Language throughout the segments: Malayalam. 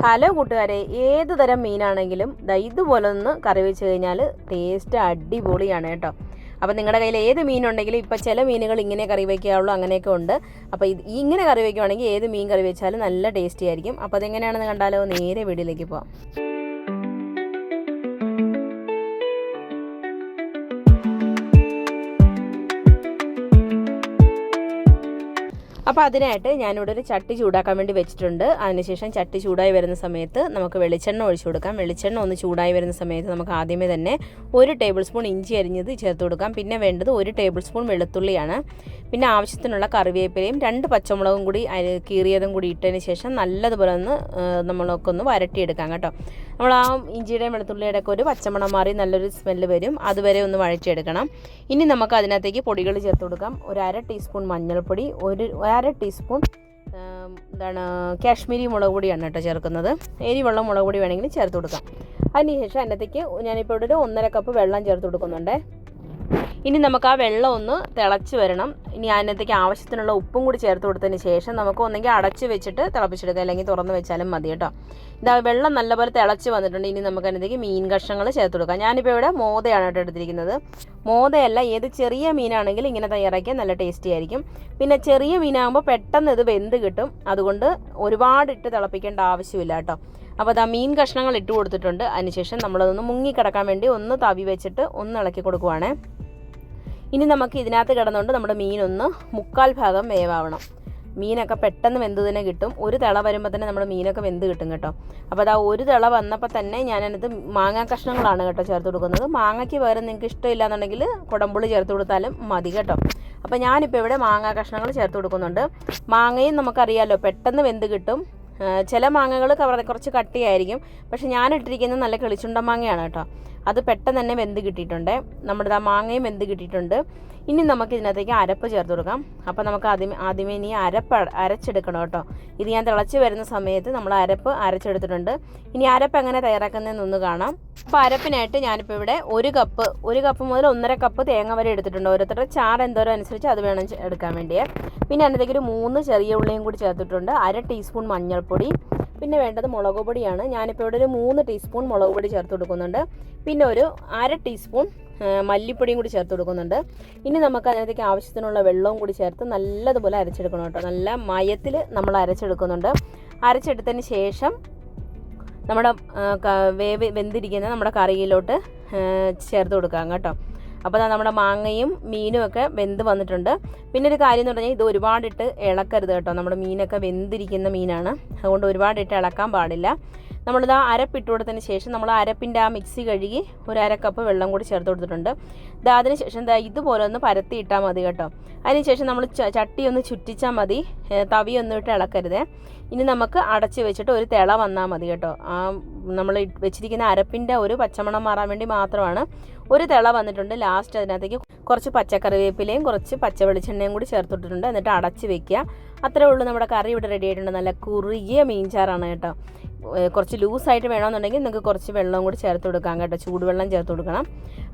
ഹലോ കൂട്ടുകാരെ, ഏത് തരം മീനാണെങ്കിലും ഇതുപോലെ ഒന്ന് കറി വെച്ച് കഴിഞ്ഞാൽ ടേസ്റ്റ് അടിപൊളിയാണ് കേട്ടോ. അപ്പോൾ നിങ്ങളുടെ കയ്യിൽ ഏത് മീനുണ്ടെങ്കിലും ഇപ്പോൾ ചില മീനുകൾ ഇങ്ങനെ കറി വയ്ക്കാവുള്ളൂ, അങ്ങനെയൊക്കെ ഉണ്ട്. അപ്പോൾ ഇങ്ങനെ കറി വയ്ക്കുവാണെങ്കിൽ ഏത് മീൻ കറി വെച്ചാലും നല്ല ടേസ്റ്റി ആയിരിക്കും. അപ്പോൾ അതെങ്ങനെയാണെന്ന് കണ്ടാലോ, നേരെ വീഡിയോയിലേക്ക് പോകാം. അപ്പോൾ അതിനായിട്ട് ഞാനിവിടെ ഒരു ചട്ടി ചൂടാക്കാൻ വേണ്ടി വെച്ചിട്ടുണ്ട്. അതിനുശേഷം ചട്ടി ചൂടായി വരുന്ന സമയത്ത് നമുക്ക് വെളിച്ചെണ്ണ ഒഴിച്ചു കൊടുക്കാം. വെളിച്ചെണ്ണ ഒന്ന് ചൂടായി വരുന്ന സമയത്ത് നമുക്ക് ആദ്യമേ തന്നെ 1 ടേബിൾ സ്പൂൺ ഇഞ്ചി അരിഞ്ഞത് ചേർത്ത് കൊടുക്കാം. പിന്നെ വേണ്ടത് 1 ടേബിൾ സ്പൂൺ വെളുത്തുള്ളിയാണ്. പിന്നെ ആവശ്യത്തിനുള്ള കറിവേപ്പിലയും 2 പച്ചമുളകും കൂടി കീറിയതും കൂടി ഇട്ടതിന് ശേഷം നല്ലതുപോലെ ഒന്ന് നമ്മളൊക്കെ ഒന്ന് വരട്ടിയെടുക്കാം കേട്ടോ. നമ്മൾ ആ ഇഞ്ചിയുടെയും വെളുത്തുള്ളിയുടെ ഒക്കെ ഒരു പച്ചമണം മാറി നല്ലൊരു സ്മെല്ല് വരും, അതുവരെ ഒന്ന് വഴറ്റിയെടുക്കണം. ഇനി നമുക്ക് അതിനകത്തേക്ക് പൊടികൾ ചേർത്ത് കൊടുക്കാം. 1/2 ടീസ്പൂൺ മഞ്ഞൾപ്പൊടി, 1/2 ടീസ്പൂൺ കാശ്മീരി മുളക് പൊടിയാണ് കേട്ടോ ചേർക്കുന്നത്. എരിവെള്ളം മുളക് പൊടി വേണമെങ്കിൽ ചേർത്ത് കൊടുക്കാം. അതിനുശേഷം അതിനകത്തേക്ക് ഞാനിപ്പോൾ ഇവിടെ ഒരു 1.5 കപ്പ് വെള്ളം ചേർത്ത് കൊടുക്കുന്നുണ്ട്. ഇനി നമുക്ക് ആ വെള്ളം ഒന്ന് തിളച്ച് വരണം. ഇനി അതിനകത്തേക്ക് ആവശ്യത്തിനുള്ള ഉപ്പും കൂടി ചേർത്ത് കൊടുത്തതിന് ശേഷം നമുക്ക് ഒന്നെങ്കിൽ അടച്ച് വെച്ചിട്ട് തിളപ്പിച്ചെടുക്കാം, അല്ലെങ്കിൽ തുറന്ന് വെച്ചാലും മതി കേട്ടോ. ഇതാ വെള്ളം നല്ലപോലെ തിളച്ച് വന്നിട്ടുണ്ട്. ഇനി നമുക്ക് അതിനകത്തേക്ക് മീൻ കഷ്ണങ്ങൾ ചേർത്ത് കൊടുക്കാം. ഞാനിപ്പോൾ ഇവിടെ മോതയാണ് കേട്ടോ എടുത്തിരിക്കുന്നത്. മോതയല്ല, ഏത് ചെറിയ മീനാണെങ്കിലും ഇങ്ങനെ തയ്യാറാക്കിയാൽ നല്ല ടേസ്റ്റി ആയിരിക്കും. പിന്നെ ചെറിയ മീനാകുമ്പോൾ പെട്ടെന്ന് ഇത് വെന്ത് കിട്ടും, അതുകൊണ്ട് ഒരുപാട് ഇട്ട് തിളപ്പിക്കേണ്ട ആവശ്യമില്ല കേട്ടോ. അപ്പോൾ അതാ മീൻ കഷ്ണങ്ങൾ ഇട്ട് കൊടുത്തിട്ടുണ്ട്. അതിനുശേഷം നമ്മളതൊന്ന് മുങ്ങിക്കിടക്കാൻ വേണ്ടി ഒന്ന് തവി വെച്ചിട്ട് ഒന്ന് ഇളക്കി കൊടുക്കുവാണേ. ഇനി നമുക്ക് ഇതിനകത്ത് കിടന്നുകൊണ്ട് നമ്മുടെ മീനൊന്ന് 1/4 ഭാഗം വേവാവണം. മീനൊക്കെ പെട്ടെന്ന് വെന്ത് തന്നെ കിട്ടും. ഒരു തിള വരുമ്പോൾ തന്നെ നമ്മുടെ മീനൊക്കെ വെന്ത് കിട്ടും കേട്ടോ. അപ്പോൾ അതാ ഒരു തിള വന്നപ്പോൾ തന്നെ ഞാനതിനകത്ത് മാങ്ങാ കഷ്ണങ്ങളാണ് കേട്ടോ ചേർത്ത് കൊടുക്കുന്നത്. മാങ്ങയ്ക്ക് പകരം നിങ്ങൾക്ക് ഇഷ്ടമില്ല എന്നുണ്ടെങ്കിൽ കുടംപുളി ചേർത്ത് കൊടുത്താലും മതി കേട്ടോ. അപ്പോൾ ഞാനിപ്പോൾ ഇവിടെ മാങ്ങാ കഷ്ണങ്ങൾ ചേർത്ത് കൊടുക്കുന്നുണ്ട്. മാങ്ങയും നമുക്കറിയാമല്ലോ പെട്ടെന്ന് വെന്ത് കിട്ടും. ചില മാങ്ങകൾ കുറച്ച് കട്ടിയായിരിക്കും, പക്ഷെ ഞാനിട്ടിരിക്കുന്നത് നല്ല കിളിച്ചുണ്ട മാങ്ങയാണ് കേട്ടോ. അത് പെട്ടെന്ന് തന്നെ വെന്ത് കിട്ടിയിട്ടുണ്ട്. നമ്മുടെ ആ മാങ്ങയും വെന്ത് കിട്ടിയിട്ടുണ്ട്. ഇനി നമുക്ക് ഇതിനകത്തേക്ക് അരപ്പ് ചേർത്ത് കൊടുക്കാം. അപ്പോൾ നമുക്ക് ആദ്യമേ ഇനി അരച്ചെടുക്കണം കേട്ടോ. ഇത് ഞാൻ തിളച്ച് വരുന്ന സമയത്ത് നമ്മൾ അരപ്പ് അരച്ചെടുത്തിട്ടുണ്ട്. ഇനി അരപ്പ് എങ്ങനെ തയ്യാറാക്കുന്നതെന്നൊന്ന് കാണാം. അപ്പോൾ അരപ്പിനായിട്ട് ഞാനിപ്പോൾ ഇവിടെ 1 കപ്പ് മുതൽ 1.5 കപ്പ് തേങ്ങ വരെ എടുത്തിട്ടുണ്ട്. ഓരോരുത്തരുടെ ചാറ് എന്തോരം അനുസരിച്ച് അത് വേണം എടുക്കാൻ വേണ്ടിയേ. പിന്നെ അതിനകത്തേക്ക് ഒരു 3 ചെറിയ ഉള്ളിയും കൂടി ചേർത്തിട്ടുണ്ട്. 1/2 ടീസ്പൂൺ മഞ്ഞൾപ്പൊടി. പിന്നെ വേണ്ടത് മുളക് പൊടിയാണ്. ഞാനിപ്പോൾ ഇവിടെ ഒരു 3 ടീസ്പൂൺ മുളക് പൊടി ചേർത്ത് കൊടുക്കുന്നുണ്ട്. പിന്നെ ഒരു 1/2 ടീസ്പൂൺ മല്ലിപ്പൊടിയും കൂടി ചേർത്ത് കൊടുക്കുന്നുണ്ട്. ഇനി നമുക്ക് അതിനകത്തേക്ക് ആവശ്യത്തിനുള്ള വെള്ളവും കൂടി ചേർത്ത് നല്ലതുപോലെ അരച്ചെടുക്കണം കേട്ടോ. നല്ല മയത്തിൽ നമ്മൾ അരച്ചെടുക്കുന്നുണ്ട്. അരച്ചെടുത്തതിന് ശേഷം നമ്മുടെ വെന്തിരിക്കുന്ന നമ്മുടെ കറിയിലോട്ട് ചേർത്ത് കൊടുക്കാം കേട്ടോ. അപ്പോൾ നമ്മുടെ മാങ്ങയും മീനും ഒക്കെ വെന്ത് വന്നിട്ടുണ്ട്. പിന്നെ ഒരു കാര്യം എന്ന് പറഞ്ഞാൽ ഇത് ഒരുപാടിട്ട് ഇളക്കരുത് കേട്ടോ. നമ്മുടെ മീനൊക്കെ വെന്തിരിക്കുന്ന മീനാണ്, അതുകൊണ്ട് ഒരുപാടിട്ട് ഇളക്കാൻ പാടില്ല. നമ്മളിത് അരപ്പിട്ട് കൊടുത്തതിന് ശേഷം നമ്മൾ അരപ്പിൻ്റെ ആ മിക്സി കഴുകി 1/2 കപ്പ് വെള്ളം കൂടി ചേർത്ത് കൊടുത്തിട്ടുണ്ട്. അതിന് ശേഷം ഇതുപോലെ ഒന്ന് പരത്തി ഇട്ടാൽ മതി കേട്ടോ. അതിനുശേഷം നമ്മൾ ചട്ടി ഒന്ന് ചുറ്റിച്ചാൽ മതി, തവിയൊന്നും ഇട്ട് ഇളക്കരുത്. ഇനി നമുക്ക് അടച്ച് വെച്ചിട്ട് ഒരു തിള വന്നാൽ മതി കേട്ടോ. ആ നമ്മൾ വെച്ചിരിക്കുന്ന അരപ്പിൻ്റെ ഒരു പച്ചമണം മാറാൻ വേണ്ടി മാത്രമാണ്. ഒരു തിള വന്നിട്ടുണ്ട്. ലാസ്റ്റ് അതിനകത്തേക്ക് കുറച്ച് പച്ചക്കറിവേപ്പിലയും കുറച്ച് പച്ച വെളിച്ചെണ്ണയും കൂടി ചേർത്തിട്ടുണ്ട്. എന്നിട്ട് അടച്ച് വെക്കുക. അത്രേ ഉള്ളൂ, നമ്മുടെ കറി ഇവിടെ റെഡി ആയിട്ടുണ്ട്. നല്ല കുറുകിയ മീൻചാറാണ് കേട്ടോ. കുറച്ച് ലൂസായിട്ട് വേണമെന്നുണ്ടെങ്കിൽ നിങ്ങൾക്ക് കുറച്ച് വെള്ളവും കൂടി ചേർത്ത് കൊടുക്കാം കേട്ടോ. ചൂടുവെള്ളം ചേർത്ത് കൊടുക്കണം.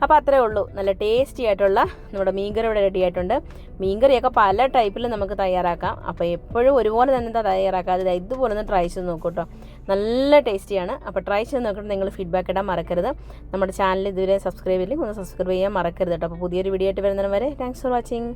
അപ്പോൾ അത്രേ ഉള്ളൂ, നല്ല ടേസ്റ്റി ആയിട്ടുള്ള നമ്മുടെ മീൻകറി ഇവിടെ റെഡി ആയിട്ടുണ്ട്. മീൻകറിയൊക്കെ പല ടൈപ്പിൽ നമുക്ക് തയ്യാറാക്കാം. അപ്പോൾ എപ്പോഴും ഒരുപോലെ തന്നെ തയ്യാറാക്കാതെ ഇതുപോലെ ഒന്ന് ട്രൈ ചെയ്ത് നോക്കൂ കേട്ടോ. നല്ല ടേസ്റ്റിയാണ്. അപ്പോൾ ട്രൈ ചെയ്ത് നോക്കിയിട്ട് നിങ്ങൾ ഫീഡ്ബാക്ക് ഇടാൻ മറക്കരുത്. നമ്മുടെ ചാനൽ ഇതുവരെ സബ്സ്ക്രൈബ് ചെയ്യില്ലെങ്കിൽ ഒന്ന് സബ്സ്ക്രൈബ് ചെയ്യാൻ മറക്കരുത് കേട്ടോ. അപ്പോൾ പുതിയൊരു വീഡിയോ ആയിട്ട് വരുന്നതിന് വരെ താങ്ക്സ് ഫോർ വാച്ചിങ്.